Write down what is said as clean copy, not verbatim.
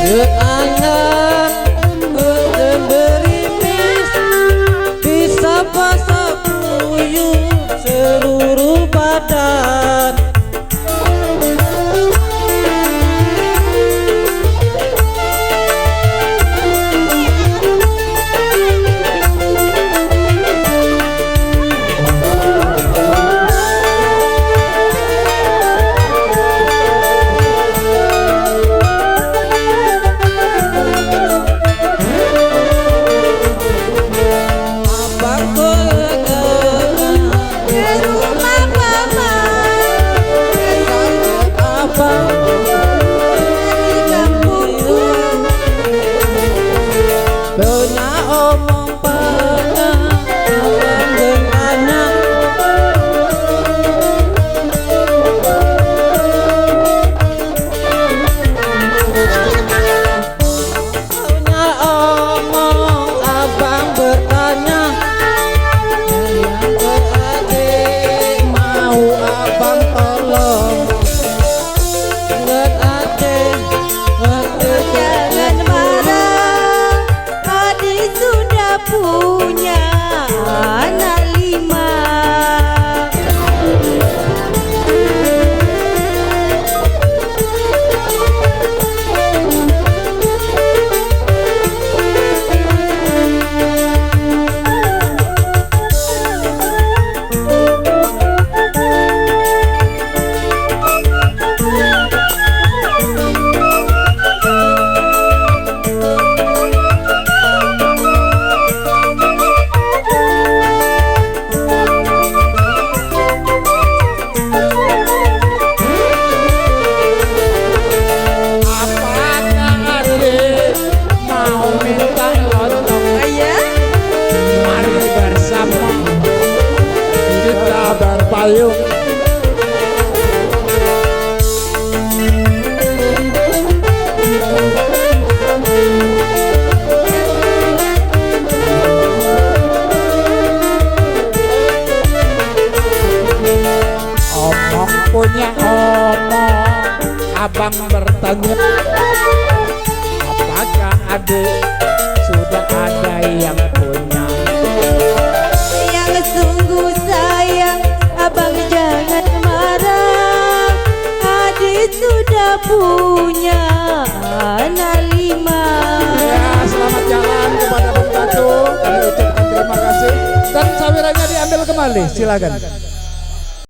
anak berimis bisa basah kuyup seluruh badan. Punya anak 5. Payung omong punya omong, abang bertanya apakah adik sudah ada yang punya. Yang sungguh sayang, abang jangan marah, adik sudah punya anak 5. Ya, selamat jalan kepada Bung Datu. Kami ucapkan terima kasih dan sawirannya diambil kembali, silakan.